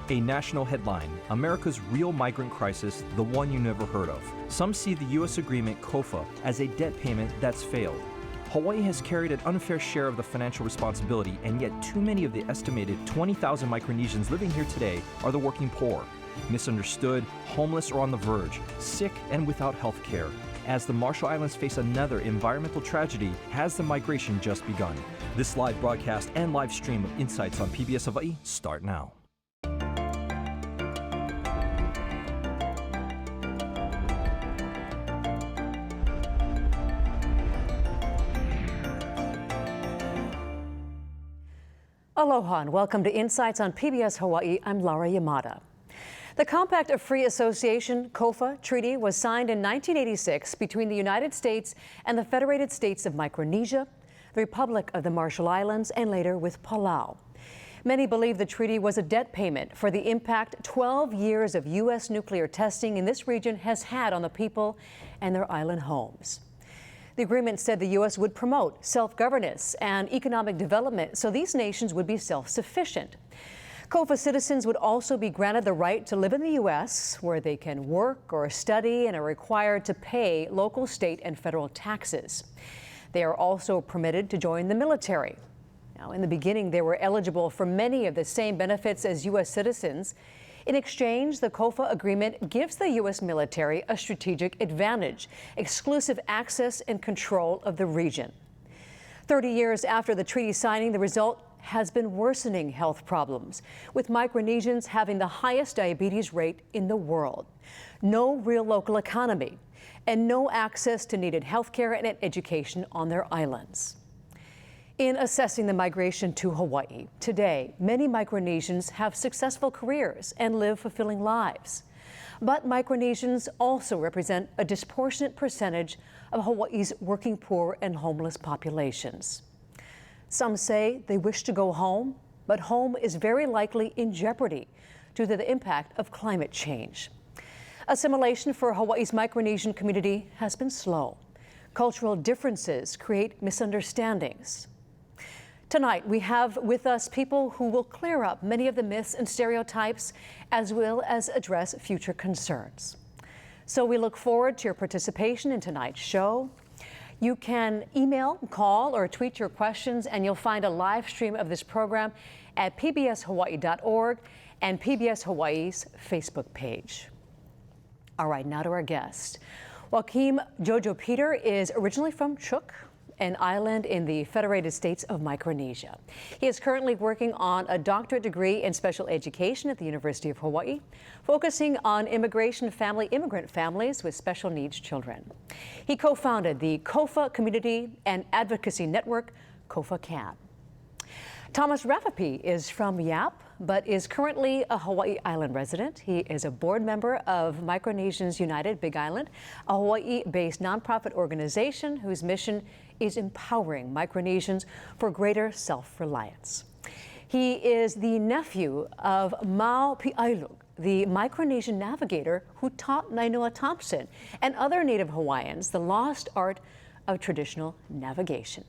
A national headline, America's real migrant crisis, the one you never heard of. Some see the U.S. agreement COFA as a debt payment that's failed. Hawaii has carried an unfair share of the financial responsibility, and yet too many of the estimated 20,000 Micronesians living here today are the working poor, misunderstood, homeless or on the verge, sick and without health care. As the Marshall Islands face another environmental tragedy, has the migration just begun? This live broadcast and live stream of Insights on PBS Hawaii start now. Aloha and welcome to Insights on PBS Hawaii. I'm Laura Yamada. The Compact of Free Association, COFA, treaty was signed in 1986 between the United States and the Federated States of Micronesia, the Republic of the Marshall Islands, and later with Palau. Many believe the treaty was a debt payment for the impact 12 years of U.S. nuclear testing in this region has had on the people and their island homes. The agreement said the U.S. would promote self-governance and economic development so these nations would be self-sufficient. COFA citizens would also be granted the right to live in the U.S., where they can work or study and are required to pay local, state, and federal taxes. They are also permitted to join the military. Now, in the beginning, they were eligible for many of the same benefits as U.S. citizens. In exchange, the COFA agreement gives the U.S. military a strategic advantage, exclusive access and control of the region. 30 years after the treaty signing, the result has been worsening health problems, with Micronesians having the highest diabetes rate in the world, no real local economy, and no access to needed health care and education on their islands. In assessing the migration to Hawaii, today, many Micronesians have successful careers and live fulfilling lives. But Micronesians also represent a disproportionate percentage of Hawaii's working poor and homeless populations. Some say they wish to go home, but home is very likely in jeopardy due to the impact of climate change. Assimilation for Hawaii's Micronesian community has been slow. Cultural differences create misunderstandings. Tonight, we have with us people who will clear up many of the myths and stereotypes, as well as address future concerns. So we look forward to your participation in tonight's show. You can email, call, or tweet your questions, and you'll find a live stream of this program at pbshawaii.org and PBS Hawaii's Facebook page. All right, now to our guest. Joaquim Jojo Peter is originally from Chuuk, an island in the Federated States of Micronesia. He is currently working on a doctorate degree in special education at the University of Hawaii, focusing on immigrant families with special needs children. He co-founded the COFA Community and Advocacy Network, COFA CAN. Thomas Raffapi is from Yap, but is currently a Hawaii Island resident. He is a board member of Micronesians United Big Island, a Hawaii-based nonprofit organization whose mission is empowering Micronesians for greater self-reliance. He is the nephew of Mau Pi'ailug, the Micronesian navigator who taught Nainoa Thompson and other Native Hawaiians the lost art of traditional navigation.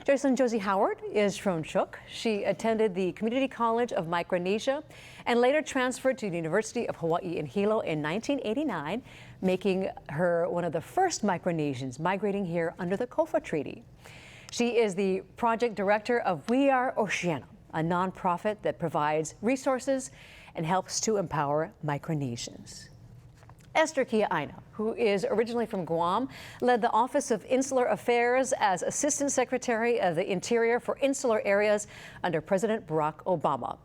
Joycelyn Josie Howard is from Chuuk. She attended the Community College of Micronesia and later transferred to the University of Hawaii in Hilo in 1989, making her one of the first Micronesians migrating here under the COFA Treaty. She is the project director of We Are Oceania, a nonprofit that provides resources and helps to empower Micronesians. Esther Kia'aina, who is originally from Guam, led the Office of Insular Affairs as Assistant Secretary of the Interior for Insular Areas under President Barack Obama.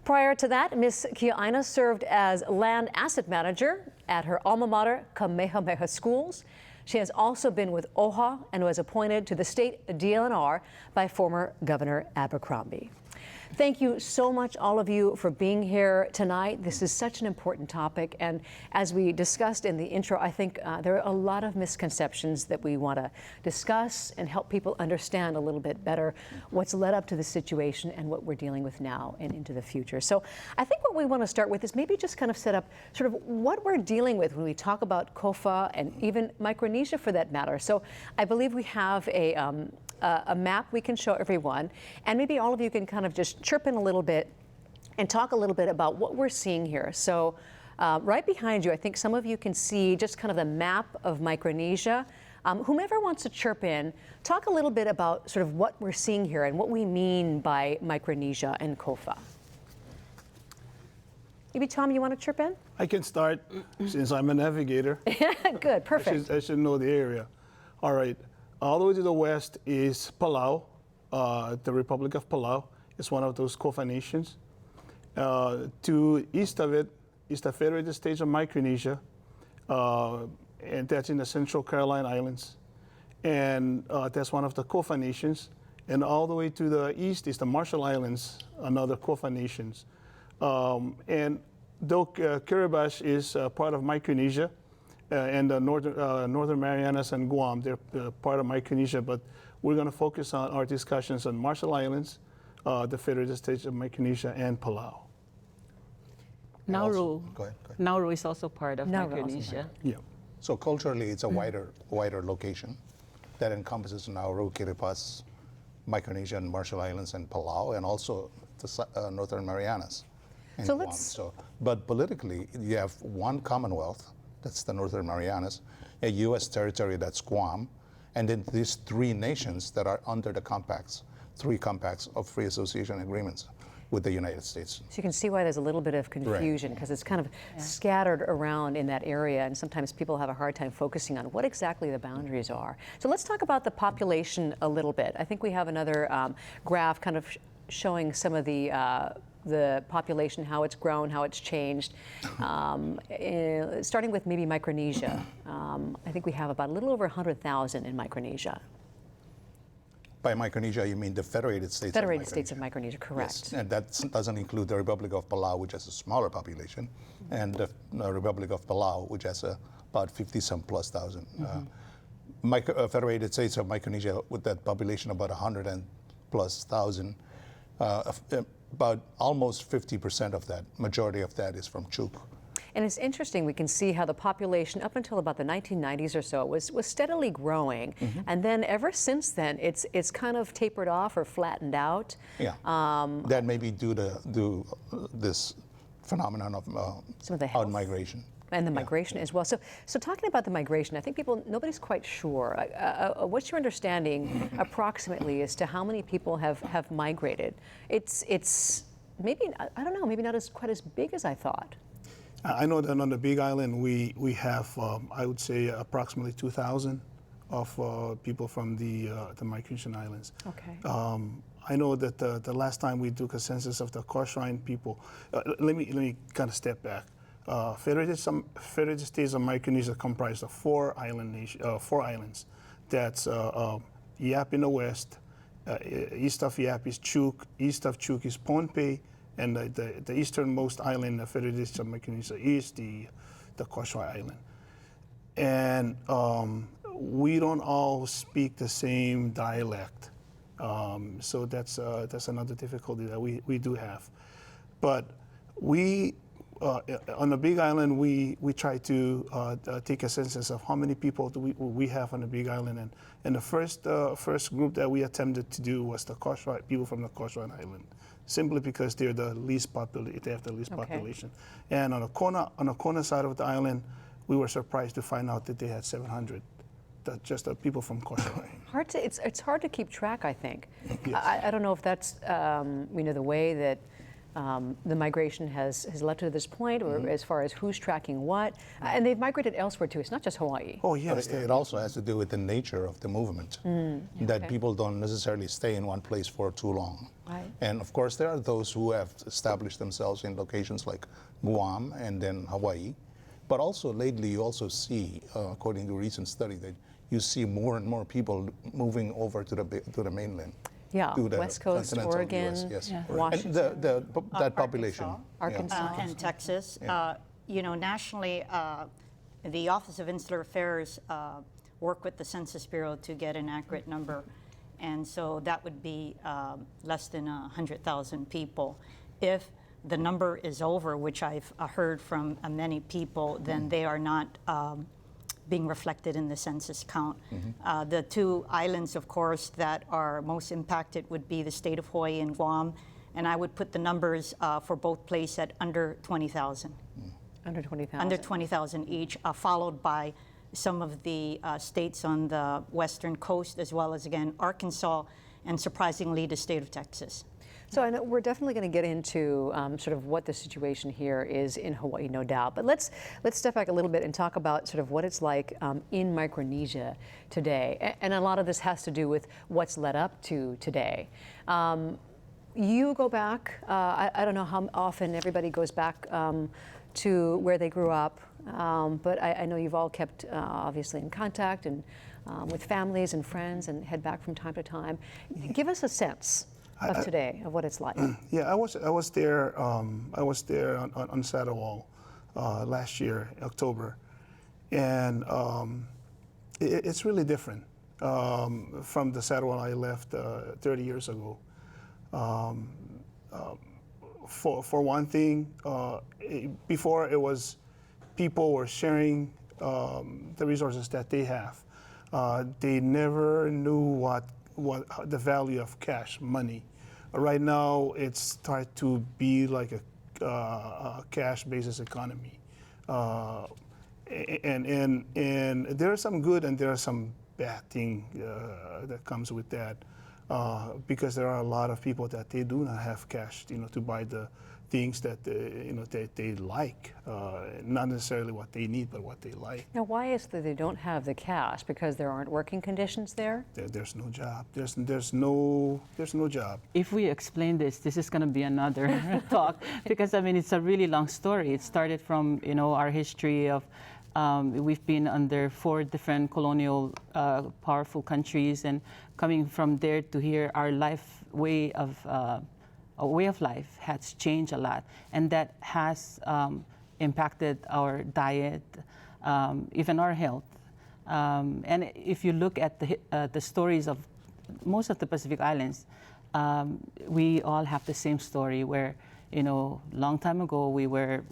Prior to that, Ms. Kia'aina served as Land Asset Manager at her alma mater, Kamehameha Schools. She has also been with OHA and was appointed to the state DLNR by former Governor Abercrombie. Thank you so much, all of you, for being here tonight. This is such an important topic, and as we discussed in the intro, I think there are a lot of misconceptions that we want to discuss and help people understand a little bit better what's led up to the situation and what we're dealing with now and into the future. So I think what we want to start with is maybe just kind of set up sort of what we're dealing with when we talk about COFA and even Micronesia for that matter. So I believe we have a map we can show everyone, and maybe all of you can kind of just chirp in a little bit and talk a little bit about what we're seeing here. So right behind you, I think some of you can see just kind of the map of Micronesia. Whomever wants to chirp in, talk a little bit about sort of what we're seeing here and what we mean by Micronesia and COFA. Maybe, Tom, you want to chirp in? I can start since I'm a navigator. Good, perfect. I should know the area. All right. All the way to the west is Palau. The Republic of Palau is one of those COFA nations. To east of it is the Federated States of Micronesia, and that's in the Central Caroline Islands. And that's one of the COFA nations. And all the way to the east is the Marshall Islands, another COFA nations. And though Kiribati is part of Micronesia, and the Northern Marianas and Guam, they're part of Micronesia, but we're going to focus on our discussions on Marshall Islands, the Federated States of Micronesia, and Palau. Nauru. Go ahead. Nauru is also part of Nauru Micronesia. Yeah. So culturally, it's a wider location that encompasses Nauru, Kiribati, Micronesia, and Marshall Islands, and Palau, and also the Northern Marianas. And So Guam. let's- But politically, you have one Commonwealth, that's the Northern Marianas, a U.S. territory, that's Guam, and then these three nations that are under the compacts, three compacts of free association agreements with the United States. So you can see why there's a little bit of confusion because it's kind of scattered around in that area, and sometimes people have a hard time focusing on what exactly the boundaries are. So let's talk about the population a little bit. I think we have another graph kind of showing some of the population, how it's grown, how it's changed. Starting with maybe Micronesia, I think we have about a little over 100,000 in Micronesia. By Micronesia, you mean the Federated States Federated of States of Micronesia, correct. Yes, and that doesn't include the Republic of Palau, which has a smaller population, and the Republic of Palau, which has about 50-some plus thousand. Federated States of Micronesia, with that population about 100 and plus thousand, about almost 50% of that, majority of that is from Chuk. And it's interesting, we can see how the population up until about the 1990s or so was steadily growing. And then ever since then, it's kind of tapered off or flattened out. Yeah, that may be due to this phenomenon of Some of the health. out-migration. And the migration as well. So talking about the migration, I think nobody's quite sure. What's your understanding approximately as to how many people have migrated? It's maybe, I don't know, maybe not quite as big as I thought. I know that on the Big Island, we have, I would say, approximately 2,000 of people from the Micronesian Islands. Okay. I know that the last time we took a census of the Coastline people, let me kind of step back. Federated States of Micronesia comprised of four islands. That's Yap in the west, east of Yap is Chuk, east of Chuk is Pohnpei, and the easternmost island of Federated States of Micronesia is the Coastline Island. And we don't all speak the same dialect. So that's another difficulty that we do have. But we, on the Big Island, we try to take a census of how many people do we have on the Big Island. And the first group that we attempted to do was the Coastline, people from the Coastline Island, simply because they're the least populated. They have the least population. And on the Kona side of the island, we were surprised to find out that they had 700. Just the people from Coastline. It's hard to keep track, I think. Yes. I don't know if that's the way that the migration has led to this point, or as far as who's tracking what. And they've migrated elsewhere too. It's not just Hawaii. Oh yes. But it also has to do with the nature of the movement, that people don't necessarily stay in one place for too long. Right. And of course, there are those who have established themselves in locations like Guam and then Hawaii. But also lately, you also see, according to a recent study, that you see more and more people moving over to the mainland. Yeah, to the West Coast, continental Oregon, US, yes. yeah. And Washington. that population. Arkansas. And Texas. Nationally, the Office of Insular Affairs work with the Census Bureau to get an accurate number. And so that would be less than 100,000 people. If the number is over, which I've heard from many people, then they are not being reflected in the census count. The two islands, of course, that are most impacted would be the state of Hawaii and Guam. and I would put the numbers for both places at under 20,000. Under 20,000. Under 20,000 each, followed by some of the states on the western coast, as well as, again, Arkansas, and surprisingly, the state of Texas. So I know we're definitely going to get into sort of what the situation here is in Hawaii, no doubt. But let's step back a little bit and talk about sort of what it's like in Micronesia today. And a lot of this has to do with what's led up to today. You go back, I don't know how often everybody goes back to where they grew up, but I know you've all kept obviously in contact and with families and friends and head back from time to time. Give us a sense of today, of what it's like. Yeah, I was there. I was there on Satawal last year, October, and it's really different from the Satawal I left 30 years ago. For one thing, before it was people were sharing the resources that they have. They never knew what the value of cash, money. Right now, it's started to be like a cash basis economy, and there are some good and there are some bad thing that comes with that, because there are a lot of people that they do not have cash, to buy the things that they like, not necessarily what they need, but what they like. Now, why is it that they don't have the cash? Because there aren't working conditions there? There's no job. There's no job. If we explain this is going to be another talk, because I mean it's a really long story. It started from our history of we've been under 4 different colonial powerful countries, and coming from there to here, our way of life has changed a lot, and that has impacted our diet, even our health. And if you look at the stories of most of the Pacific Islands, we all have the same story where, long time ago we were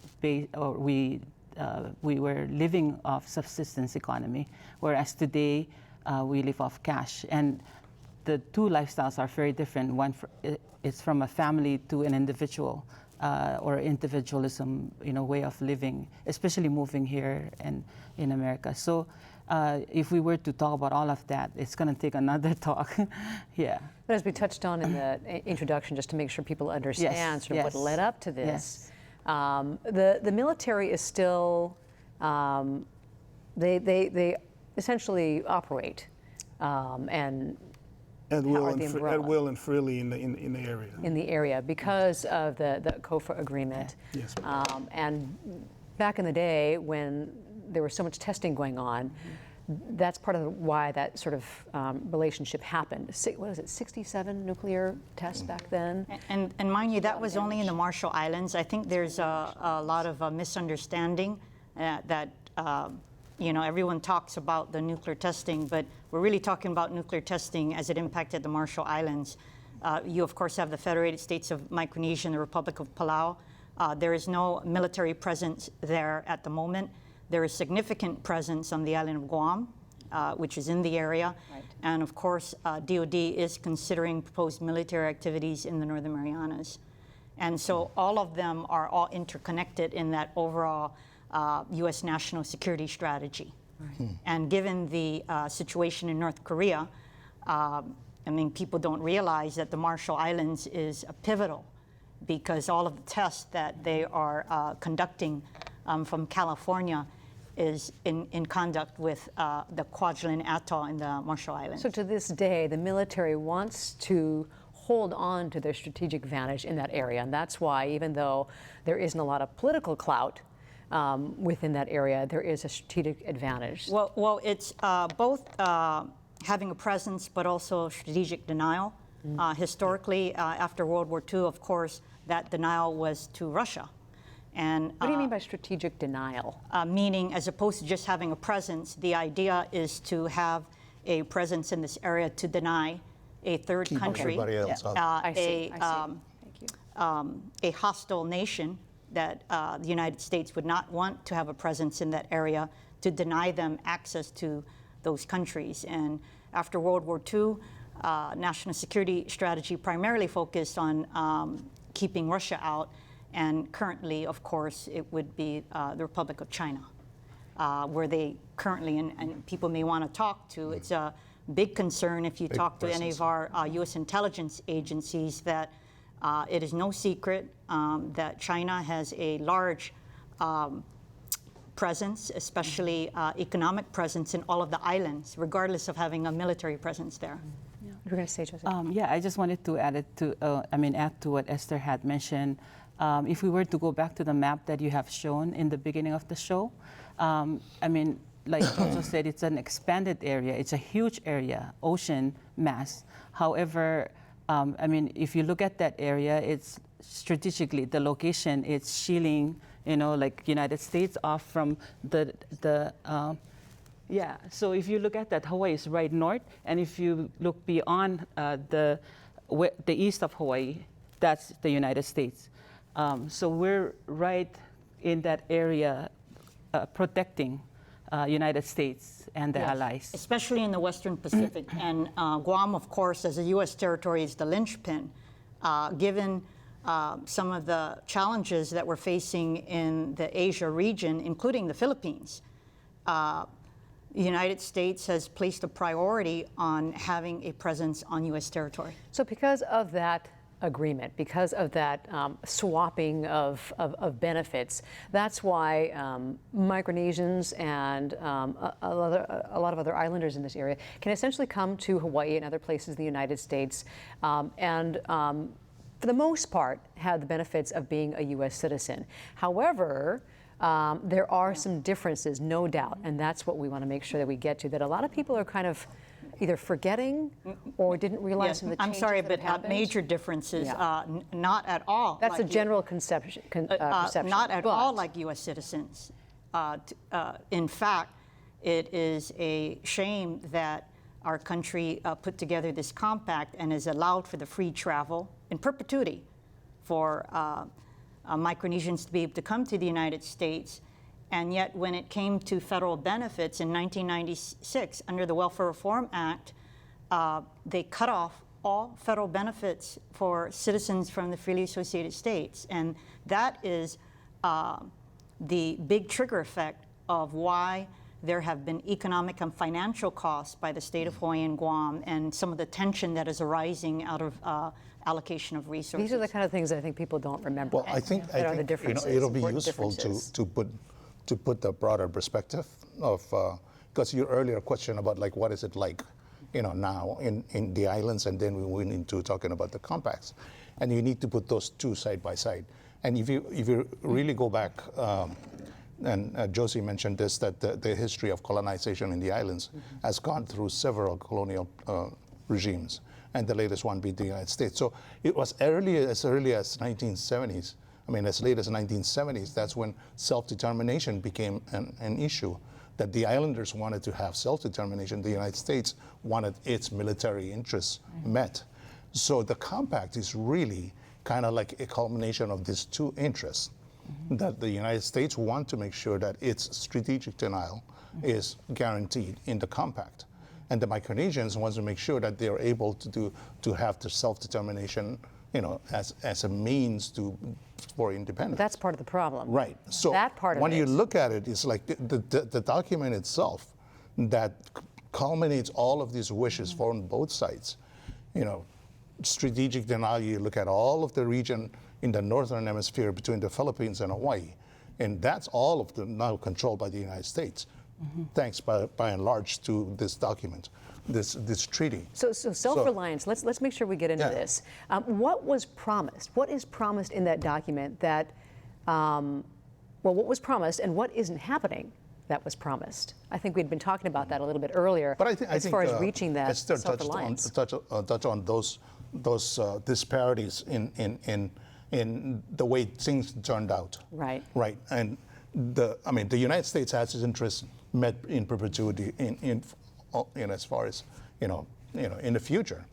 living off subsistence economy, whereas today we live off cash. And the two lifestyles are very different. One it's from a family to an individual, or individualism, way of living, especially moving here and in America. So if we were to talk about all of that, it's going to take another talk. Yeah. But as we touched on in the introduction, just to make sure people understand sort of what led up to this, the military is still, they essentially operate At will and freely in the area. In the area because of the COFA agreement. Yes. And back in the day when there was so much testing going on, that's part of why that sort of relationship happened. What is it, 67 nuclear tests back then? And mind you, that was only in the Marshall Islands. I think there's a lot of misunderstanding that everyone talks about the nuclear testing, but we're really talking about nuclear testing as it impacted the Marshall Islands. You, of course, have the Federated States of Micronesia and the Republic of Palau. There is no military presence there at the moment. There is significant presence on the island of Guam, which is in the area. Right. And, of course, DOD is considering proposed military activities in the Northern Marianas. And so all of them are all interconnected in that overall U.S. national security strategy. Right. And given the situation in North Korea, people don't realize that the Marshall Islands is pivotal, because all of the tests that they are conducting from California is in conduct with the Kwajalein Atoll in the Marshall Islands. So to this day, the military wants to hold on to their strategic advantage in that area, and that's why, even though there isn't a lot of political clout within that area, there is a strategic advantage. Well, it's both having a presence, but also strategic denial. Historically, after World War II, of course, that denial was to Russia. And what do you mean by strategic denial? Meaning, as opposed to just having a presence, the idea is to have a presence in this area to deny a third country, a hostile nation that the United States would not want to have a presence in that area, to deny them access to those countries. And after World War II, national security strategy primarily focused on keeping Russia out, and currently, of course, it would be the Republic of China, where they currently, and people may want to talk to, it's a big concern if you talk to any of our U.S. intelligence agencies that it is no secret that China has a large presence, especially economic presence in all of the islands, regardless of having a military presence there. You're going to say, Joseph? Yeah, I just wanted to add to what Esther had mentioned. If we were to go back to the map that you have shown in the beginning of the show, like also said, it's an expanded area. It's a huge area, ocean mass. However, if you look at that area, it's strategically, the location, it's shielding, like United States off from so if you look at that, Hawaii is right north, and if you look beyond the east of Hawaii, that's the United States. So we're right in that area protecting United States and the allies. Especially in the Western Pacific. And Guam, of course, as a U.S. territory, is the linchpin. Given some of the challenges that we're facing in the Asia region, including the Philippines, the United States has placed a priority on having a presence on U.S. territory. So because of that agreement, because of that swapping of benefits, that's why Micronesians and a lot of other islanders in this area can essentially come to Hawaii and other places in the United States and for the most part have the benefits of being a U.S. citizen. However, there are some differences, no doubt, and that's what we want to make sure that we get to, that a lot of people are kind of either forgetting or didn't realize some of the changes. I'm sorry, that have but major differences, Yeah. Not at all. That's like a general perception. Not at but all like U.S. citizens. In fact, it is a shame that our country put together this compact and has allowed for the free travel in perpetuity for Micronesians to be able to come to the United States. And yet when it came to federal benefits in 1996, under the Welfare Reform Act, they cut off all federal benefits for citizens from the freely associated states. And that is the big trigger effect of why there have been economic and financial costs by the state of Hawaii and Guam, and some of the tension that is arising out of allocation of resources. These are the kind of things that I think people don't remember. Well, I think it'll be useful to put the broader perspective of, because your earlier question about like what is it like, now in the islands, and then we went into talking about the compacts, and you need to put those two side by side. And if you really go back, and Josie mentioned this, that the history of colonization in the islands has gone through several colonial regimes, and the latest one being the United States. So it was as early as 1970s. As late as 1970s, that's when self-determination became an issue, that the islanders wanted to have self-determination. The United States wanted its military interests met. So the compact is really kind of like a culmination of these two interests, that the United States want to make sure that its strategic denial is guaranteed in the compact. And the Micronesians want to make sure that they're able to have the self-determination, as a means for independence. That's part of the problem. Right. So that part of when you look at it, it's like the document itself that culminates all of these wishes from both sides. Strategic denial, you look at all of the region in the northern hemisphere between the Philippines and Hawaii, and that's all of them now controlled by the United States, thanks by and large to this document, this treaty. So self-reliance, let's make sure we get into this. What was promised? What is promised in that document that, what was promised and what isn't happening that was promised? I think we'd been talking about that a little bit earlier, but I think as far as reaching that self-reliance. touch on those disparities in the way things turned out. Right. Right. And the United States has its interests met in perpetuity in as far as in the future.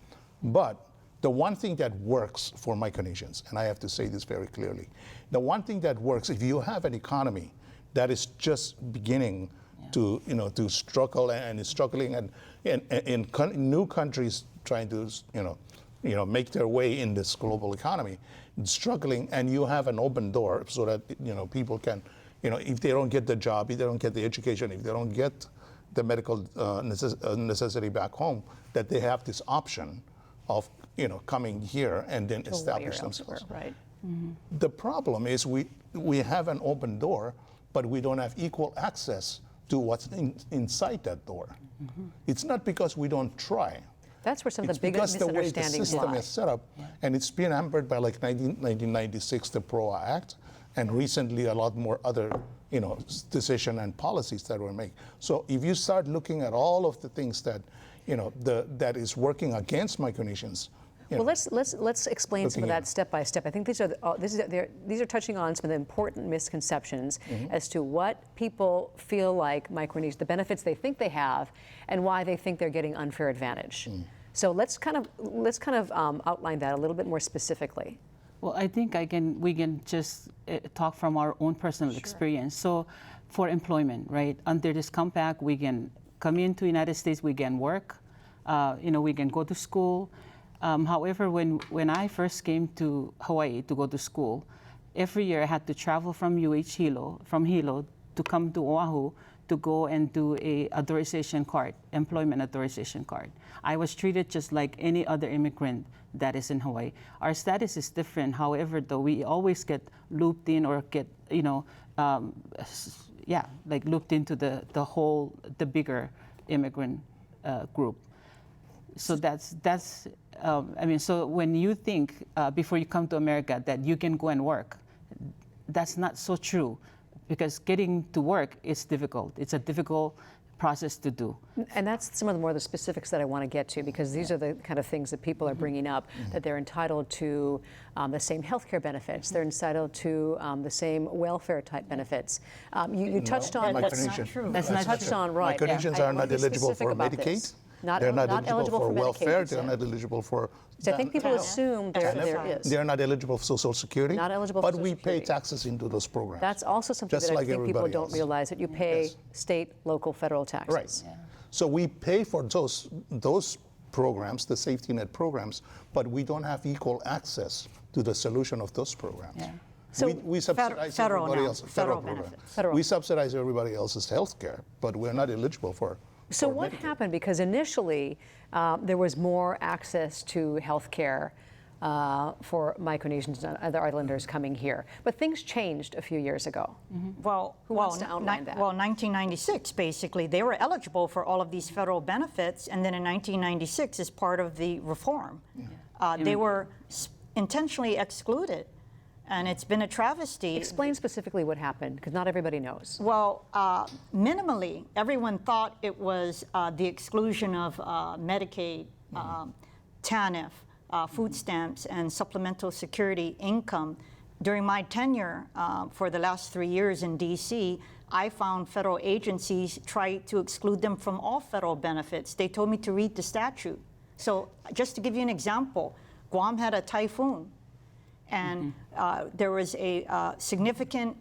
But the one thing that works for Micronesians, and I have to say this very clearly, the one thing that works, if you have an economy that is just beginning to to struggle and is struggling, and in new countries trying to make their way in this global economy, struggling, and you have an open door so that people can, if they don't get the job, if they don't get the education, if they don't get the medical necessity back home, that they have this option of coming here and then establish themselves. Right. The problem is we have an open door, but we don't have equal access to what's inside that door. It's not because we don't try. That's where some of It's the big because the way the misunderstandings system lie. is set up, and it's been hampered by 1996, the PROA Act, and recently a lot more other decision and policies that were made. So if you start looking at all of the things that that is working against Micronesians. Well, let's explain some of that step by step. I think these are touching on some of the important misconceptions as to what people feel like Micronesians, the benefits they think they have, and why they think they're getting unfair advantage. So let's kind of outline that a little bit more specifically. Well, I think we can just talk from our own personal experience. So for employment, right, under this compact, we can come into the United States, we can work, we can go to school. However, when I first came to Hawaii to go to school, every year I had to travel from Hilo to come to Oahu to go and do a authorization card, employment authorization card. I was treated just like any other immigrant that is in Hawaii. Our status is different. However, though, we always get looped in or get, looped into the bigger immigrant group. So so when you think before you come to America that you can go and work, that's not so true, because getting to work is difficult. It's a difficult process to do. And that's some of the more the specifics that I want to get to, because these are the kind of things that people are bringing up, that they're entitled to the same health care benefits, they're entitled to the same welfare type benefits. You touched on That's not true. That's not touched on, right. Micronesians are not eligible for Medicaid. They're not eligible for welfare. They're not eligible for. So I think people assume there is. They're not eligible for Social Security. Not eligible for but Social we Security. pay taxes into those programs. That's also something just that I like think people everybody don't else. realize, that you pay state, local, federal taxes. Right. Yeah. So we pay for those programs, the safety net programs, but we don't have equal access to the solution of those programs. Yeah. So we subsidize everybody else's federal program. benefits. Federal. We subsidize everybody else's health care, but we're not eligible for. So what happened? Because initially there was more access to health care for Micronesians and other islanders coming here. But things changed a few years ago. Well, Who wants to outline that? Well, 1996, basically, they were eligible for all of these federal benefits, and then in 1996, as part of the reform, they were intentionally excluded. And it's been a travesty. Explain specifically what happened, because not everybody knows. Well, minimally, everyone thought it was the exclusion of Medicaid, TANF, food stamps, and supplemental security income. During my tenure for the last 3 years in D.C., I found federal agencies try to exclude them from all federal benefits. They told me to read the statute. So just to give you an example, Guam had a typhoon. And there was a significant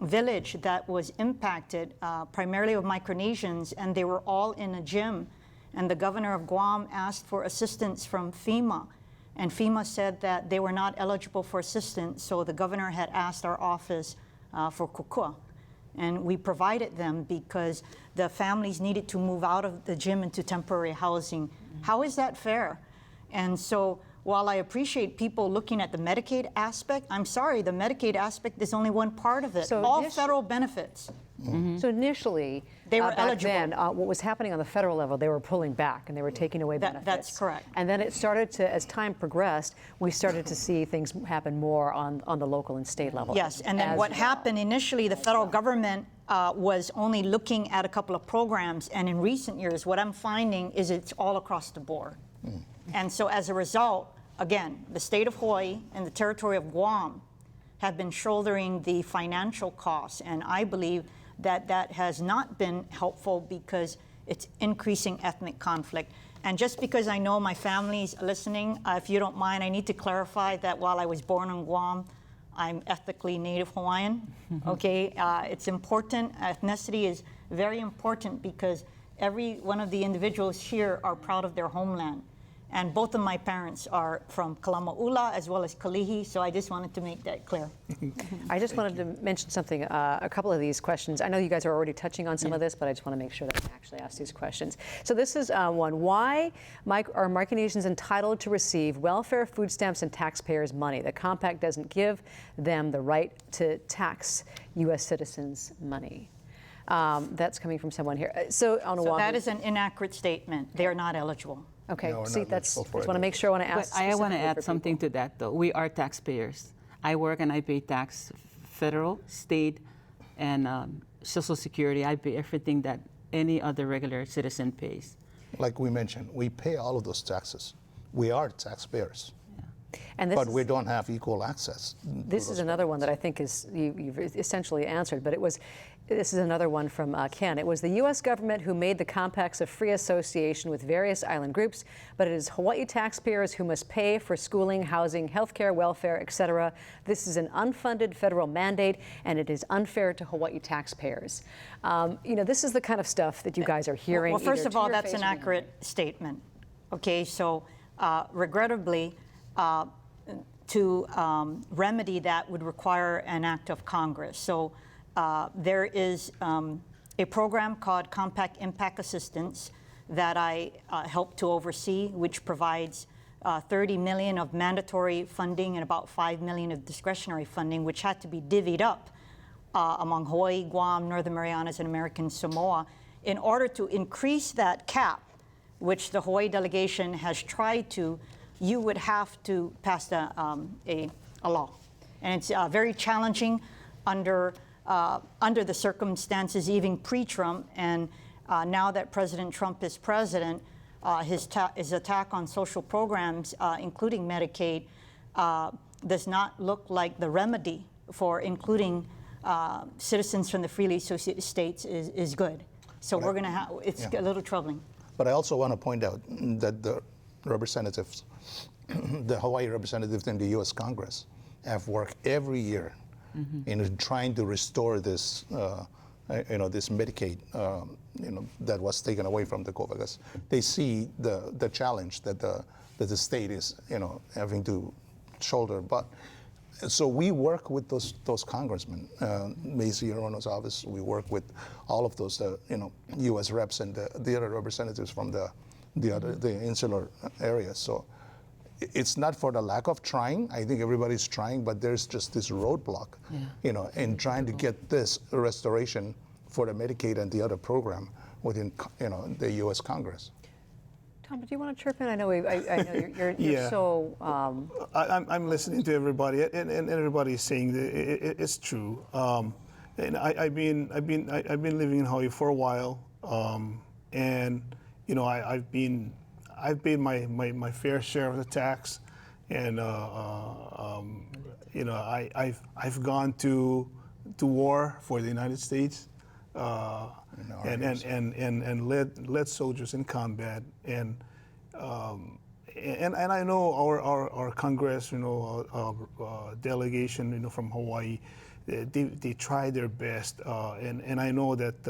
village that was impacted, primarily of Micronesians, and they were all in a gym. And the governor of Guam asked for assistance from FEMA. And FEMA said that they were not eligible for assistance, so the governor had asked our office for kukua. And we provided them because the families needed to move out of the gym into temporary housing. How is that fair? And so, while I appreciate people looking at the Medicaid aspect, I'm sorry, the Medicaid aspect is only one part of it. So all federal benefits. So initially, They were back eligible. then, what was happening on the federal level, they were pulling back and they were taking away benefits. That's correct. And then it started to, as time progressed, we started to see things happen more on the local and state level. Yes, and then as what well. happened initially, the federal government was only looking at a couple of programs, and in recent years, what I'm finding is it's all across the board. And so as a result, again, the state of Hawaii and the territory of Guam have been shouldering the financial costs, and I believe that that has not been helpful because it's increasing ethnic conflict. And just because I know my family's listening, if you don't mind, I need to clarify that while I was born on Guam, I'm ethically Native Hawaiian. Okay, it's important. Ethnicity is very important because every one of the individuals here are proud of their homeland. And both of my parents are from Kalama'ula as well as Kalihi, so I just wanted to make that clear. I just wanted to mention something, a couple of these questions. I know you guys are already touching on some of this, but I just want to make sure that I actually ask these questions. So this is one. Why are Micronesians entitled to receive welfare, food stamps, and taxpayers' money? The compact doesn't give them the right to tax U.S. citizens' money. That's coming from someone here. So on Oahu, that is an inaccurate statement. They are not eligible. Okay, No, see, not that's, eligible just for want to it. make sure, I want to ask. But I want to specifically add for something people. to that, though. We are taxpayers. I work and I pay tax, federal, state, and Social Security. I pay everything that any other regular citizen pays. Like we mentioned, we pay all of those taxes. We are taxpayers, And this but is, we don't have equal access. to this is those another one that I think is you've essentially answered, but this is another one from Ken. It was the U.S. government who made the compacts of free association with various island groups, but it is Hawaii taxpayers who must pay for schooling, housing, healthcare, welfare, etc. This is an unfunded federal mandate, and it is unfair to Hawaii taxpayers. This is the kind of stuff that you guys are hearing. Well, first either of to all, your that's face an or behind accurate statement. Okay, so regrettably, to remedy that would require an act of Congress. So there is a program called Compact Impact Assistance that I help to oversee, which provides $30 million of mandatory funding and about $5 million of discretionary funding, which had to be divvied up among Hawaii, Guam, Northern Marianas, and American Samoa in order to increase that cap, which the Hawaii delegation has tried to. You would have to pass a law. And it's very challenging under the circumstances, even pre-Trump. And now that President Trump is president, his attack on social programs, including Medicaid, does not look like the remedy for including citizens from the freely associated states is good. So we're going to have, it's a little troubling. But I also want to point out that the representatives, the Hawaii representatives in the U.S. Congress, have worked every year in trying to restore this, this Medicaid, that was taken away from the COFA, because they see the challenge that the state is, having to shoulder. But so we work with those congressmen, Macy Hirono's office. We work with all of those, U.S. reps and the other representatives from the insular areas. So it's not for the lack of trying. I think everybody's trying, but there's just this roadblock, in trying to get this restoration for the Medicaid and the other program within, the U.S. Congress. Tom, do you want to chirp in? I know you're Yeah. so. I'm listening to everybody, and everybody's saying that it's true. And I've been living in Hawaii for a while, and I've paid my fair share of the tax, and I've gone to war for the United States. And led soldiers in combat, and I know our Congress, delegation, from Hawaii, they try their best, and I know that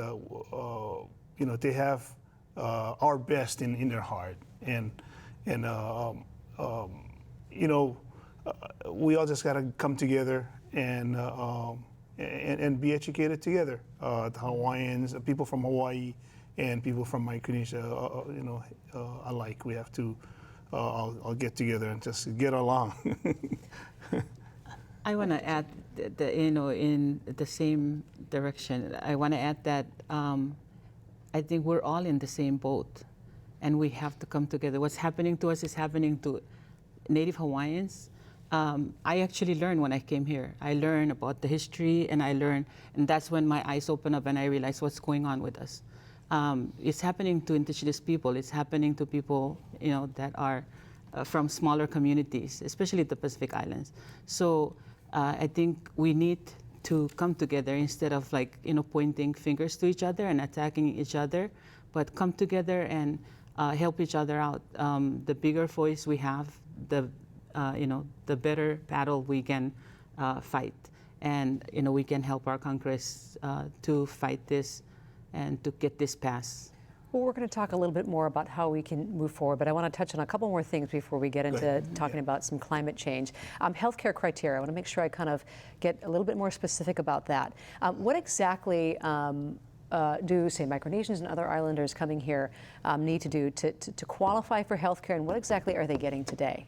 they have our best in their heart, and we all just gotta come together and be educated together. The Hawaiians, people from Hawaii, and people from Micronesia, alike. We have to all get together and just get along. I want to add, in the same direction. I want to add that I think we're all in the same boat, and we have to come together. What's happening to us is happening to Native Hawaiians. I actually learned when I came here. I learned about the history, and and that's when my eyes opened up and I realized what's going on with us. It's happening to indigenous people. It's happening to people, that are from smaller communities, especially the Pacific Islands. So I think we need to come together instead of pointing fingers to each other and attacking each other, but come together and help each other out. The bigger voice we have, the better battle we can fight. And we can help our Congress to fight this and to get this passed. Well, we're going to talk a little bit more about how we can move forward, but I want to touch on a couple more things before we get into talking about some climate change. Healthcare criteria, I want to make sure I kind of get a little bit more specific about that. What exactly do, say, Micronesians and other islanders coming here need to do to qualify for healthcare, and what exactly are they getting today?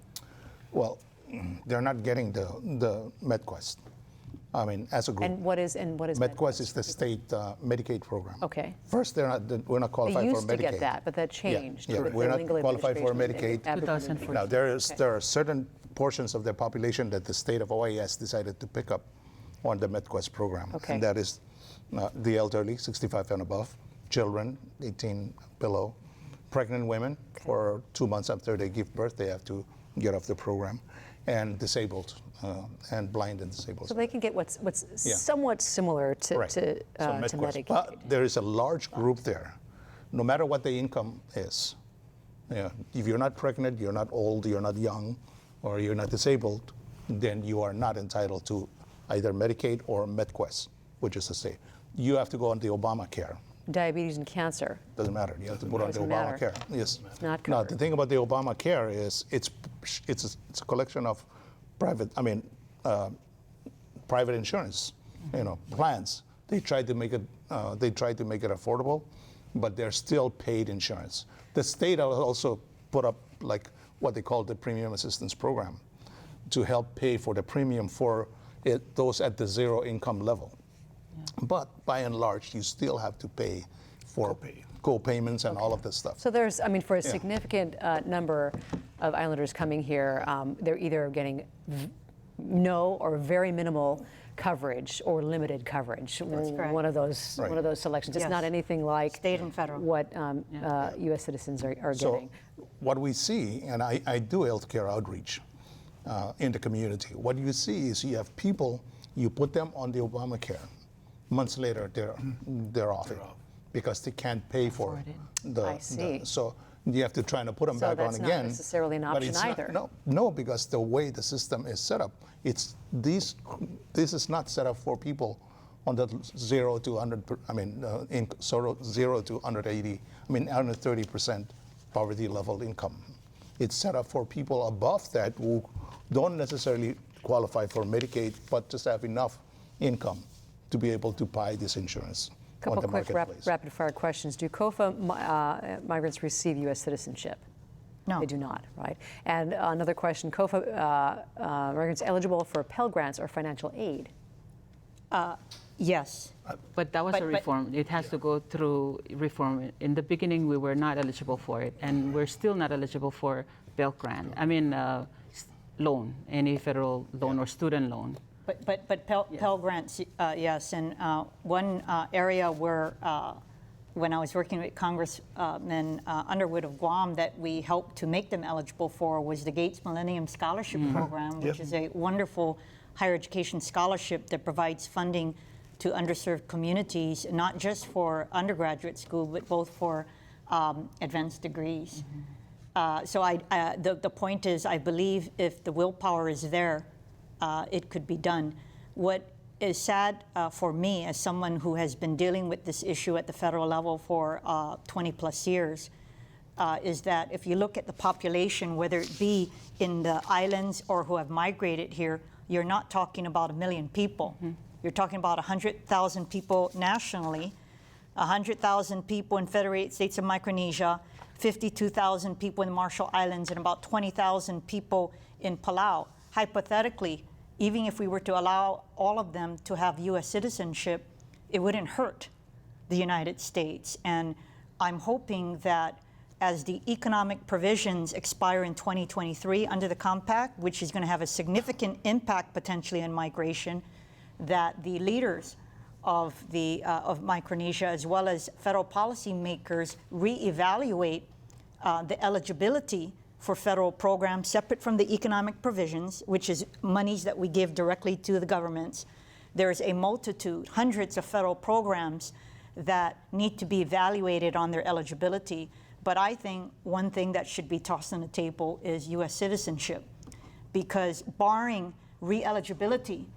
Well, they're not getting the MedQuest. I mean, as a group. And what is MedQuest is the state Medicaid program. Okay. First, we're not qualified They for used Medicaid. to get that, but that changed. Yeah, with we're the not legal qualified for administration Medicaid. 2014. Now, there are certain portions of the population that the state of Hawaii has decided to pick up on the MedQuest program. Okay. And that is the elderly, 65 and above, children, 18 below, pregnant women, for 2 months after they give birth, they have to get off the program, and disabled, and blind and disabled. So they can get what's somewhat similar to Medicaid. But there is a large group there, no matter what the income is. If you're not pregnant, you're not old, you're not young, or you're not disabled, then you are not entitled to either Medicaid or MedQuest, which is the state. You have to go on the Obamacare. Diabetes and cancer. Doesn't matter. You have to put on the Obamacare. Yes. It's not Now, covered. the thing about the Obamacare is it's a collection of private insurance, plans. They try to make it affordable, but they're still paid insurance. The state also put up like what they call the premium assistance program to help pay for the premium for those at the zero income level. But by and large, you still have to pay for co-payments and all of this stuff. So there's, for a significant number of islanders coming here, they're either getting no or very minimal coverage or limited coverage. That's correct. One of those selections. It's Yes. not anything like State and federal. what U.S. citizens are getting. So what we see, and I do healthcare outreach in the community, what you see is you have people, you put them on the Obamacare. Months later, they're off it because they can't pay for I see. so you have to try to put them So back on that's again. not necessarily an option either. No, because the way the system is set up, this is not set up for people on the 0 to 100. Zero to 180. 130% poverty level income. It's set up for people above that who don't necessarily qualify for Medicaid, but just have enough income to be able to buy this insurance on Couple the quick marketplace. rapid fire questions. Do COFA migrants receive U.S. citizenship? No. They do not, right? And another question, COFA migrants eligible for Pell Grants or financial aid? Yes. But that was a But- reform. It has to go through reform. In the beginning, we were not eligible for it, and we're still not eligible for Pell Grant. Loan, any federal loan or student loan. But Pell Grants, yes. And one area where, when I was working with Congressman Underwood of Guam, that we helped to make them eligible for was the Gates Millennium Scholarship Program, which is a wonderful higher education scholarship that provides funding to underserved communities, not just for undergraduate school, but both for advanced degrees. So the point is, I believe if the willpower is there, it could be done. What is sad for me as someone who has been dealing with this issue at the federal level for 20 plus years is that if you look at the population, whether it be in the islands or who have migrated here, you're not talking about 1 million people. You're talking about 100,000 people nationally, 100,000 people in Federated States of Micronesia, 52,000 people in the Marshall Islands, and about 20,000 people in Palau. Hypothetically, even if we were to allow all of them to have U.S. citizenship, it wouldn't hurt the United States. And I'm hoping that as the economic provisions expire in 2023 under the compact, which is going to have a significant impact potentially on migration, that the leaders of Micronesia, as well as federal policymakers, reevaluate the eligibility for federal programs separate from the economic provisions, which is monies that we give directly to the governments. There's a multitude, hundreds of federal programs that need to be evaluated on their eligibility. But I think one thing that should be tossed on the table is U.S. citizenship, because barring re-eligibility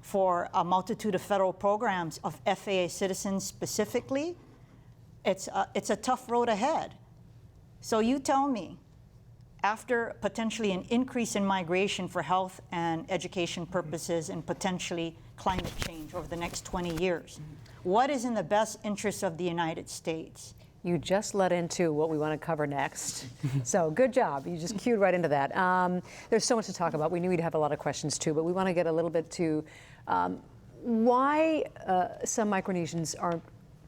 for a multitude of federal programs of FAA citizens specifically, it's a tough road ahead. So you tell me, after potentially an increase in migration for health and education purposes and potentially climate change over the next 20 years, what is in the best interest of the United States? You just led into what we want to cover next. So good job. You just cued right into that. There's so much to talk about. We knew we'd have a lot of questions too, but we want to get a little bit to why some Micronesians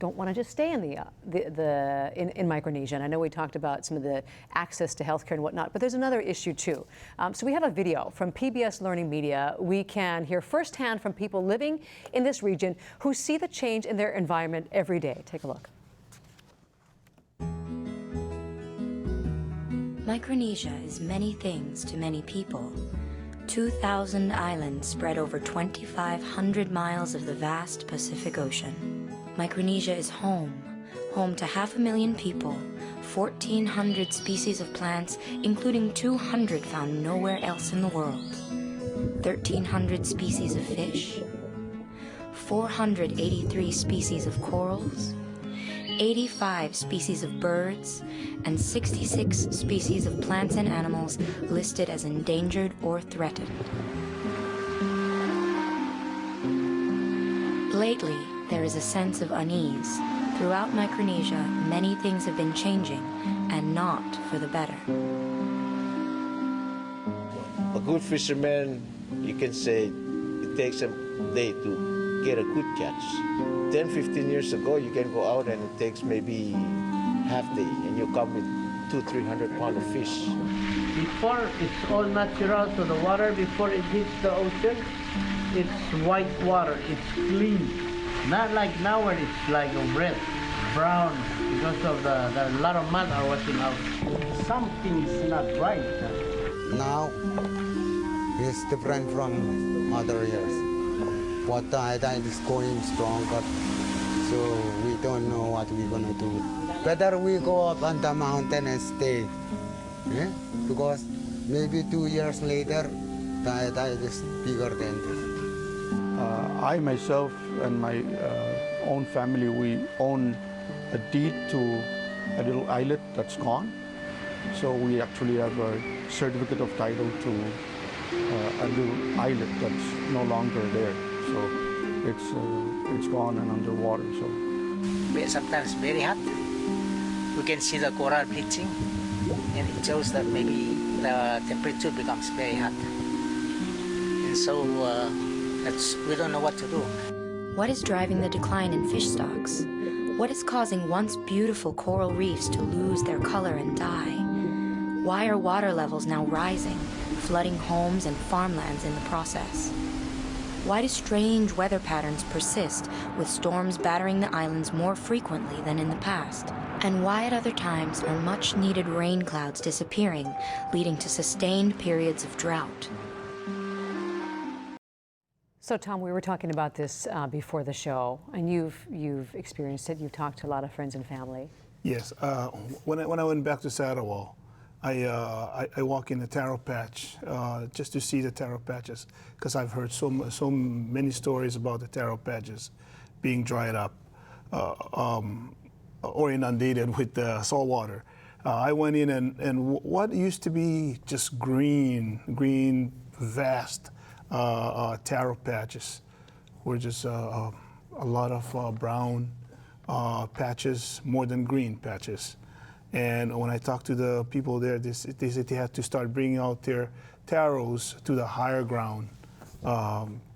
don't want to just stay in Micronesia. And I know we talked about some of the access to healthcare and whatnot, but there's another issue too. So we have a video from PBS Learning Media. We can hear firsthand from people living in this region who see the change in their environment every day. Take a look. Micronesia is many things to many people. 2,000 islands spread over 2,500 miles of the vast Pacific Ocean. Micronesia is home to 500,000 people, 1,400 species of plants, including 200 found nowhere else in the world, 1,300 species of fish, 483 species of corals, 85 species of birds, and 66 species of plants and animals listed as endangered or threatened. Lately, there is a sense of unease. Throughout Micronesia, many things have been changing, and not for the better. A good fisherman, you can say, it takes a day to get a good catch. 10, 15 years ago, you can go out and it takes maybe half day, and you come with 200-300 pounds of fish. Before, it's all natural, so the water, before it hits the ocean, it's white water, it's clean. Not like now where it's like a red, brown, because of the lot of mud are washing out. Something's not right. Now, it's different from other years. Water tide is going stronger, so we don't know what we're gonna do. Better we go up on the mountain and stay, because maybe 2 years later, tide is bigger than this. I myself and my own family, we own a deed to a little islet that's gone. So we actually have a certificate of title to a little islet that's no longer there. So it's gone and underwater. So sometimes very hot. We can see the coral bleaching, and it shows that maybe the temperature becomes very hot. And so we don't know what to do. What is driving the decline in fish stocks? What is causing once beautiful coral reefs to lose their color and die? Why are water levels now rising, flooding homes and farmlands in the process? Why do strange weather patterns persist, with storms battering the islands more frequently than in the past? And why at other times are much-needed rain clouds disappearing, leading to sustained periods of drought? So, Tom, we were talking about this before the show, and you've experienced it. You've talked to a lot of friends and family. yes, when I went back to Sarawak, I walk in the taro patch just to see the taro patches, because I've heard so many stories about the taro patches being dried up or inundated with salt water. I went in and what used to be just green, vast taro patches were just a lot of brown patches, more than green patches. And when I talked to the people there, they said they had to start bringing out their taros to the higher ground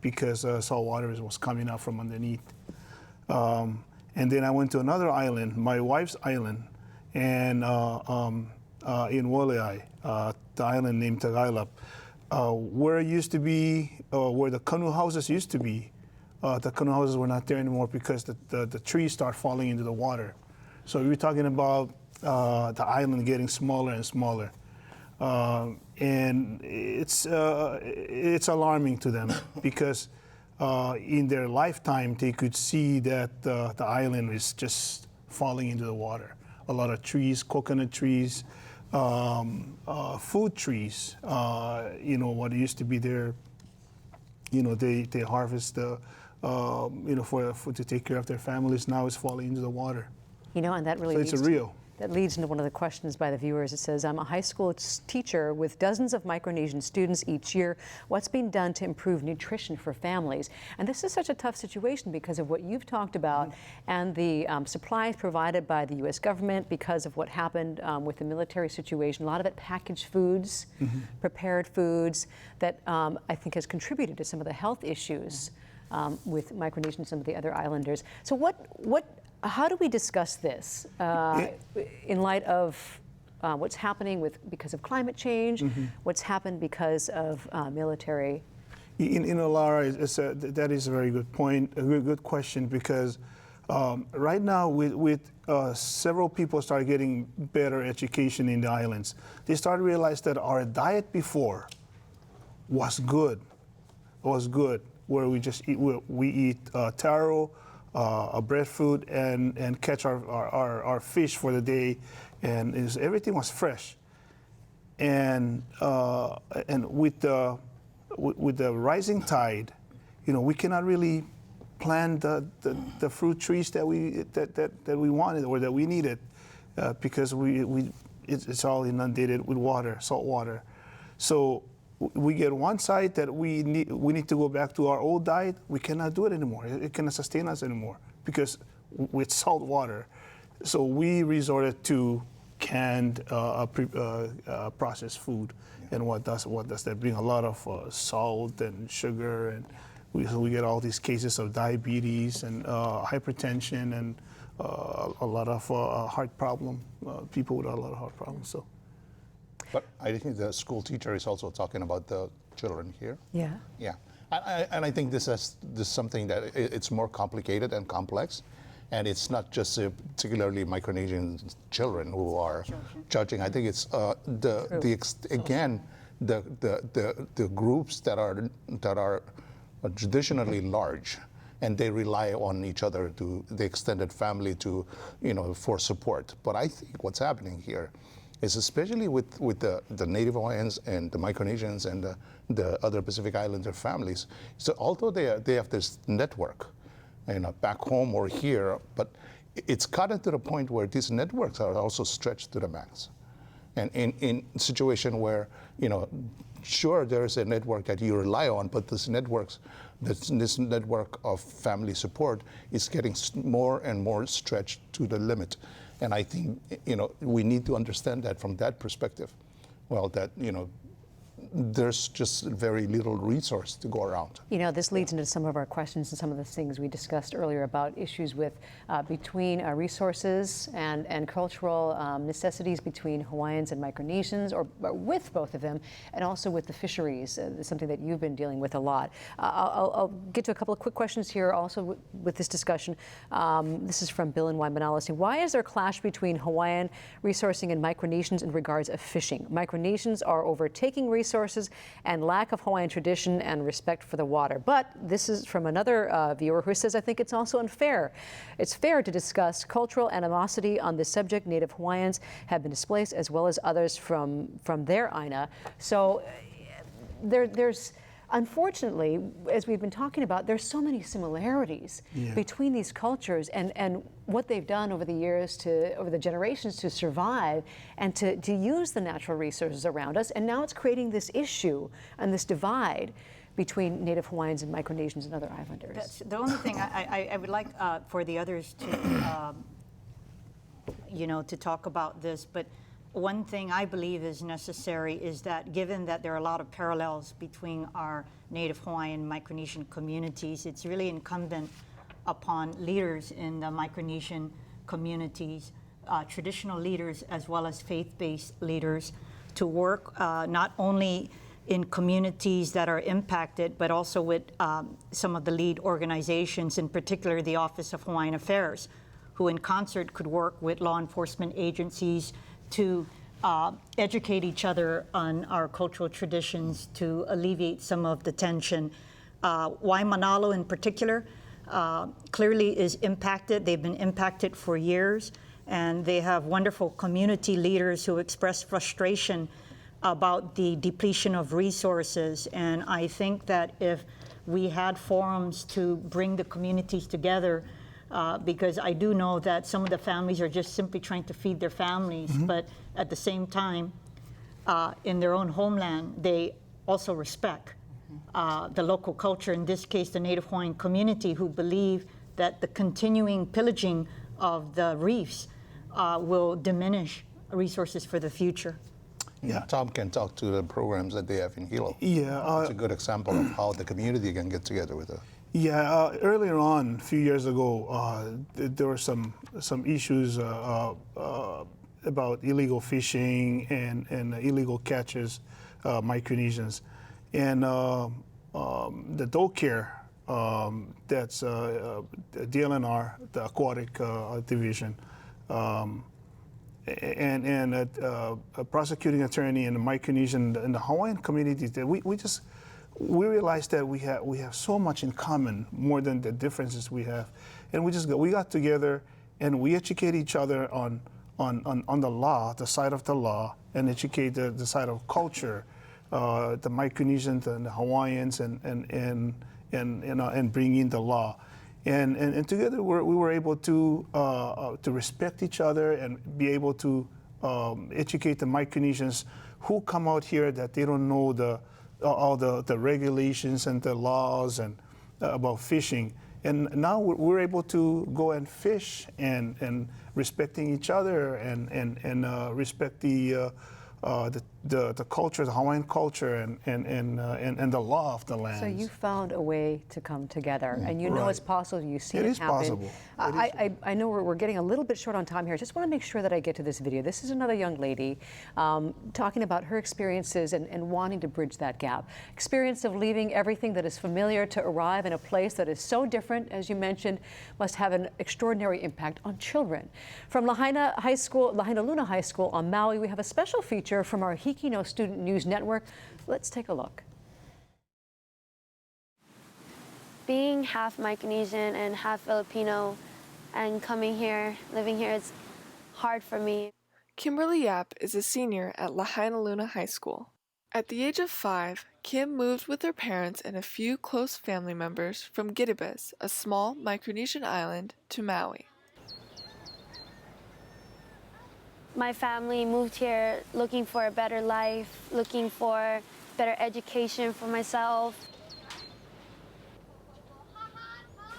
because salt water was coming out from underneath. And then I went to another island, my wife's island, and in Waiʻi, the island named Tagailap, where it used to be, where the canoe houses used to be. The canoe houses were not there anymore because the trees start falling into the water. So we were talking about the island getting smaller and smaller, and it's alarming to them because in their lifetime they could see that the island is just falling into the water. A lot of trees, coconut trees, food trees, what used to be there they harvest the, for to take care of their families. Now it's falling into the water. And that really So it's real. That leads into one of the questions by the viewers. It says, I'm a high school teacher with dozens of Micronesian students each year. What's being done to improve nutrition for families? And this is such a tough situation because of what you've talked about and the supplies provided by the U.S. government because of what happened with the military situation. A lot of it packaged foods, prepared foods that I think has contributed to some of the health issues with Micronesians and some of the other islanders. So how do we discuss this in light of what's happening because of climate change, what's happened because of military? Laura, that is a very good point, a good question, because right now with several people start getting better education in the islands, they start to realize that our diet before was good, where we just eat taro, breadfruit, and catch our fish for the day, and everything was fresh. And with the rising tide, we cannot really plant the fruit trees that we wanted or that we needed because it's all inundated with water, salt water. So we get one side that we need to go back to our old diet. We cannot do it anymore. It cannot sustain us anymore because with salt water. So we resorted to canned processed food. And what does that bring? A lot of salt and sugar, and we get all these cases of diabetes and hypertension and a lot of heart problem. People with a lot of heart problems. So. But I think the school teacher is also talking about the children here. Yeah. Yeah. And I think this is something that it's more complicated and complex. And it's not just particularly Micronesian children who are judging. I think it's the groups that are traditionally large, and they rely on each other, to the extended family, to for support. But I think what's happening here is, especially with the Native Hawaiians and the Micronesians and the other Pacific Islander families, so although they have this network, back home or here, but it's gotten to the point where these networks are also stretched to the max. And in a situation where, sure, there's a network that you rely on, but this network of family support is getting more and more stretched to the limit. And I think, we need to understand that from that perspective. Well, that, there's just very little resource to go around. This leads into some of our questions and some of the things we discussed earlier about issues with between resources and cultural necessities between Hawaiians and Micronesians, or with both of them, and also with the fisheries, something that you've been dealing with a lot. I'll get to a couple of quick questions here also with this discussion. This is from Bill in Waimanalo saying, why is there a clash between Hawaiian resourcing and Micronesians in regards of fishing? Micronesians are overtaking resources and lack of Hawaiian tradition and respect for the water. But this is from another viewer who says, I think it's also unfair. It's fair to discuss cultural animosity on this subject. Native Hawaiians have been displaced as well as others from their Aina. So there's, unfortunately, as we've been talking about, there's so many similarities between these cultures and what they've done over the years, over the generations, to survive and to use the natural resources around us. And now it's creating this issue and this divide between Native Hawaiians and Micronesians and other islanders. That's the only thing I would like for the others to, to talk about this. But one thing I believe is necessary is that, given that there are a lot of parallels between our Native Hawaiian and Micronesian communities, it's really incumbent upon leaders in the Micronesian communities, traditional leaders as well as faith-based leaders, to work not only in communities that are impacted, but also with some of the lead organizations, in particular the Office of Hawaiian Affairs, who in concert could work with law enforcement agencies to educate each other on our cultural traditions, to alleviate some of the tension. Waimanalo in particular clearly is impacted. They've been impacted for years, and they have wonderful community leaders who express frustration about the depletion of resources. And I think that if we had forums to bring the communities together, because I do know that some of the families are just simply trying to feed their families, but at the same time, in their own homeland, they also respect the local culture, in this case, the Native Hawaiian community, who believe that the continuing pillaging of the reefs will diminish resources for the future. Yeah, Tom can talk to the programs that they have in Hilo. Yeah, it's a good example of how the community can get together with it. Yeah, earlier on, a few years ago, there were some issues about illegal fishing and illegal catches, Micronesians, and the dole care. That's DLNR, the aquatic division, and a prosecuting attorney and the Micronesian and the Hawaiian communities. That we realized that we have so much in common, more than the differences we have, and we got together and we educate each other on the law, the side of the law, and educate the side of culture, the Micronesians and the Hawaiians, and bring in the law, and together we were able to respect each other and be able to educate the Micronesians who come out here that they don't know all the regulations and the laws and about fishing, and now we're able to go and fish and respecting each other and respect the culture, the Hawaiian culture, and the law of the land. So you found a way to come together, and you know it's possible. You've seen it it happen. Possible. I know we're getting a little bit short on time here. I just want to make sure that I get to this video. This is another young lady talking about her experiences and wanting to bridge that gap. Experience of leaving everything that is familiar to arrive in a place that is so different, as you mentioned, must have an extraordinary impact on children. From Lahaina Luna High School on Maui, we have a special feature from our Hikino Student News Network. Let's take a look. Being half Micronesian and half Filipino and coming here, living here, it's hard for me. Kimberly Yap is a senior at Lahaina Luna High School. At the age of 5, Kim moved with her parents and a few close family members from Kiribati, a small Micronesian island, to Maui. My family moved here looking for a better life, looking for better education for myself.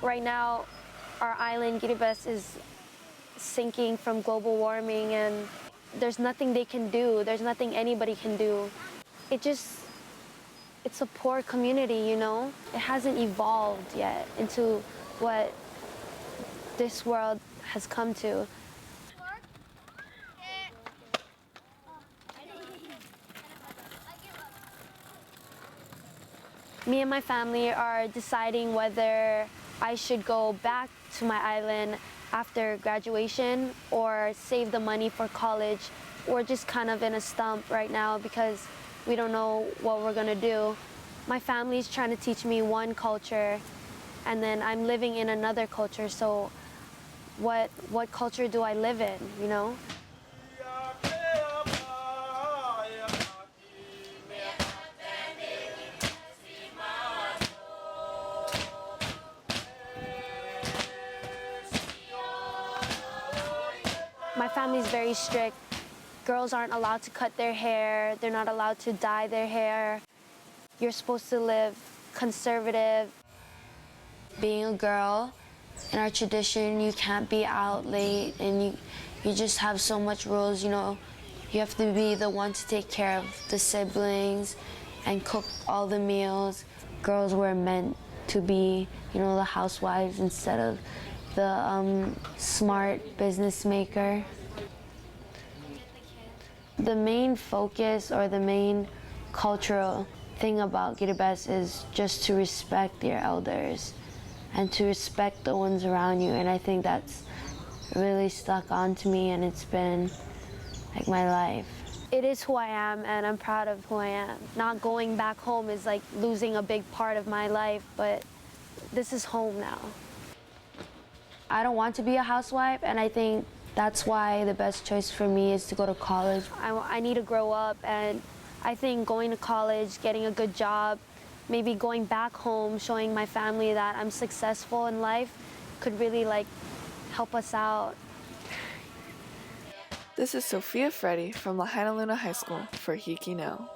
Right now, our island, Kiribati, is sinking from global warming, and there's nothing they can do. There's nothing anybody can do. It's a poor community, you know? It hasn't evolved yet into what this world has come to. Me and my family are deciding whether I should go back to my island after graduation or save the money for college. We're just kind of in a stump right now because we don't know what we're gonna do. My family's trying to teach me one culture, and then I'm living in another culture, so what culture do I live in, you know? My family's very strict. Girls aren't allowed to cut their hair. They're not allowed to dye their hair. You're supposed to live conservative. Being a girl, in our tradition, you can't be out late, and you just have so much rules, you know. You have to be the one to take care of the siblings and cook all the meals. Girls were meant to be, you know, the housewives instead of the smart business maker. The main focus or the main cultural thing about Kiribati is just to respect your elders and to respect the ones around you, and I think that's really stuck onto me, and it's been like my life. It is who I am, and I'm proud of who I am. Not going back home is like losing a big part of my life, but this is home now. I don't want to be a housewife, and I think that's why the best choice for me is to go to college. I need to grow up, and I think going to college, getting a good job, maybe going back home, showing my family that I'm successful in life could really like help us out. This is Sophia Freddy from Lahainaluna High School for Hiki No.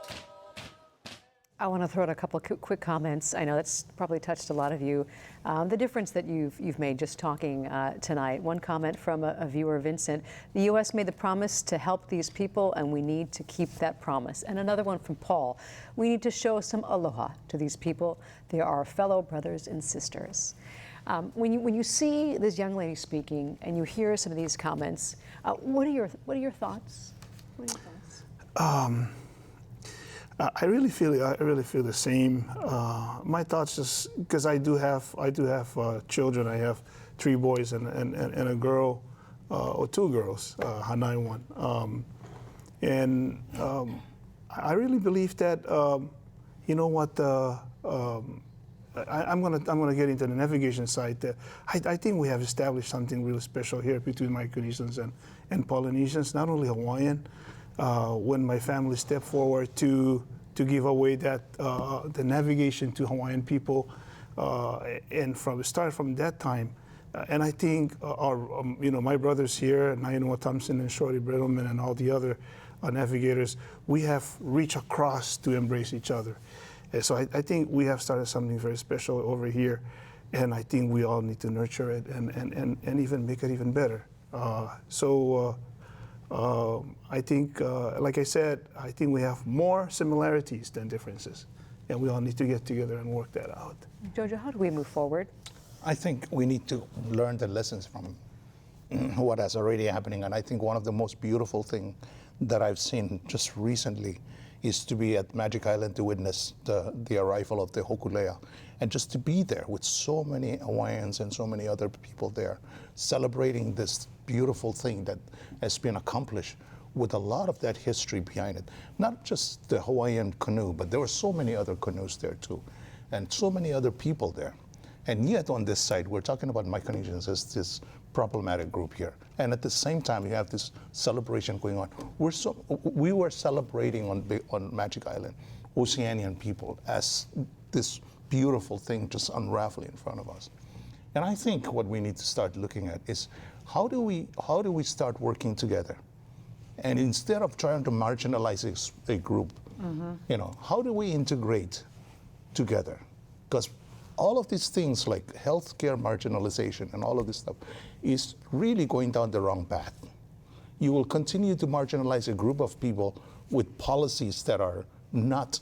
I want to throw in a couple of quick comments. I know that's probably touched a lot of you. The difference that you've made just talking tonight. One comment from a viewer, Vincent. The U.S. made the promise to help these people, and we need to keep that promise. And another one from Paul. We need to show some aloha to these people. They are our fellow brothers and sisters. When you see this young lady speaking and you hear some of these comments, what are your thoughts? What are your thoughts? I really feel the same. My thoughts is because I do have children. I have 3 boys and a girl, or 2 girls, Hanai one. I really believe that you know what. I'm gonna get into the navigation side. I think we have established something really special here between Micronesians and Polynesians, not only Hawaiian. When my family stepped forward to give away that the navigation to Hawaiian people, and start from that time, and I think our my brothers here, Nainoa Thompson and Shorty Brittleman and all the other navigators, we have reached across to embrace each other. And so I think we have started something very special over here, and I think we all need to nurture it and even make it even better. I think, like I said, I think we have more similarities than differences, and we all need to get together and work that out. Jojo, how do we move forward? I think we need to learn the lessons from what is already happening, and I think one of the most beautiful things that I've seen just recently is to be at Magic Island to witness the arrival of the Hokulea, and just to be there with so many Hawaiians and so many other people there, celebrating this beautiful thing that has been accomplished with a lot of that history behind it. Not just the Hawaiian canoe, but there were so many other canoes there too, and so many other people there. And yet on this side, we're talking about Micronesians as this problematic group here. And at the same time, you have this celebration going on. We were celebrating on Magic Island, Oceanian people, as this beautiful thing just unraveling in front of us. And I think what we need to start looking at is how do we start working together? And instead of trying to marginalize a group, how do we integrate together? Because all of these things like healthcare marginalization and all of this stuff is really going down the wrong path. You will continue to marginalize a group of people with policies that are not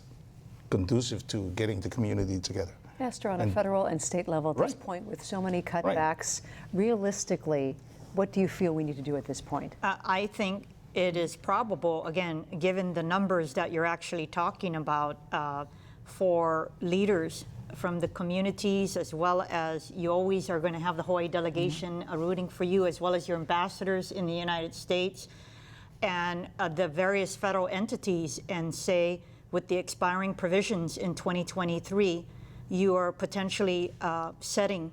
conducive to getting the community together. Esther, on a federal and state level at this point, with so many cutbacks, realistically, what do you feel we need to do at this point? I think it is probable, again, given the numbers that you're actually talking about, for leaders from the communities, as well as you always are going to have the Hawaii delegation rooting for you, as well as your ambassadors in the United States and the various federal entities, and say with the expiring provisions in 2023, you are potentially setting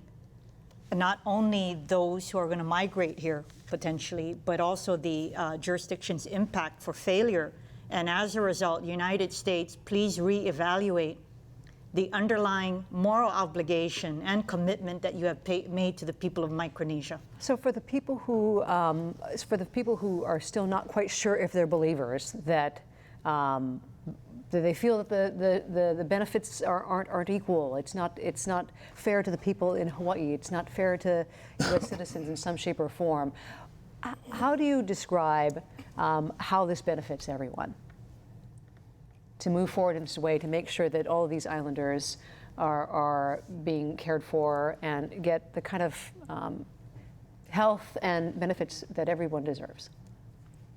not only those who are going to migrate here potentially, but also the jurisdiction's impact for failure. And as a result, United States, please reevaluate the underlying moral obligation and commitment that you have made to the people of Micronesia. So for the people who are still not quite sure if they're believers, that they feel that the benefits aren't equal. It's not fair to the people in Hawaii. It's not fair to U.S. citizens in some shape or form. How do you describe how this benefits everyone? To move forward in this way, to make sure that all of these islanders are being cared for and get the kind of health and benefits that everyone deserves.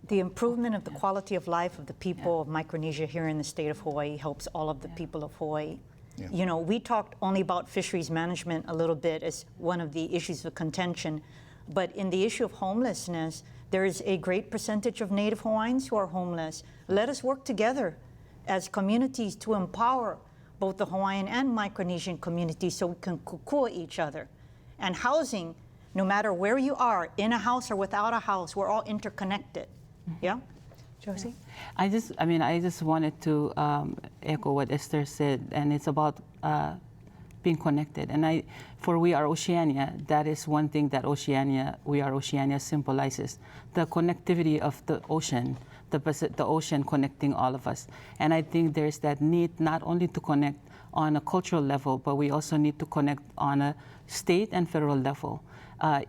The improvement of the quality of life of the people of Micronesia here in the state of Hawaii helps all of the people of Hawaii. Yeah. You know, we talked only about fisheries management a little bit as one of the issues of contention, but in the issue of homelessness, there is a great percentage of Native Hawaiians who are homeless. Let us work together as communities to empower both the Hawaiian and Micronesian communities so we can kukua each other. And housing, no matter where you are, in a house or without a house, we're all interconnected. Yeah? Josie? I just wanted to echo what Esther said, and it's about being connected. And we are Oceania, that is one thing that we are Oceania symbolizes, the connectivity of the ocean, the ocean connecting all of us. And I think there's that need not only to connect on a cultural level, but we also need to connect on a state and federal level.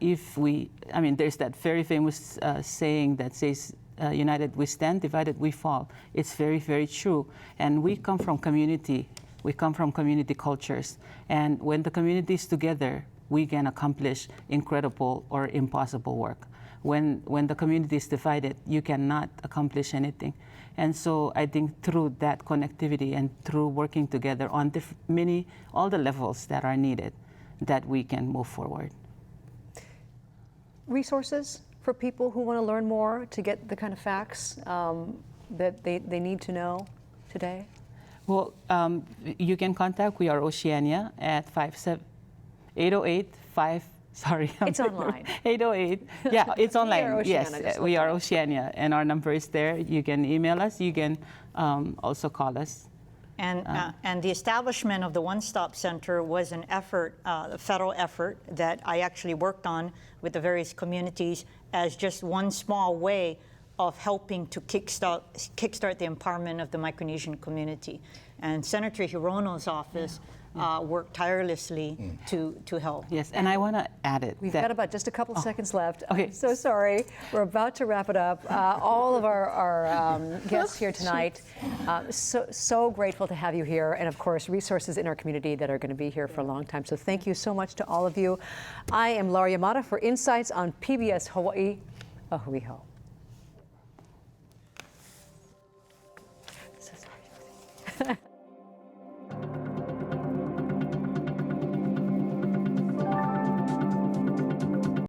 There's that very famous saying that says, united we stand, divided we fall. It's very, very true. And we come from community. We come from community cultures. And when the community is together, we can accomplish incredible or impossible work. When the community is divided, you cannot accomplish anything. And so I think through that connectivity and through working together on all the levels that are needed, that we can move forward. Resources for people who want to learn more, to get the kind of facts that they need to know today? Well, you can contact We Are Oceania at 808-5. Sorry. It's online. 808. Yeah, it's online. Yes, We Are Oceania, and our number is there. You can email us. You can also call us. And the establishment of the One Stop Center was an effort, a federal effort that I actually worked on with the various communities as just one small way of helping to kickstart the empowerment of the Micronesian community. And Senator Hirono's office worked tirelessly to help. Yes, and I want to add it. We've got about just a couple seconds left. Okay. I'm so sorry. We're about to wrap it up. All of our guests here tonight, so grateful to have you here. And of course, resources in our community that are going to be here for a long time. So thank you so much to all of you. I am Laura Yamada for Insights on PBS Hawaii. Ahui ho.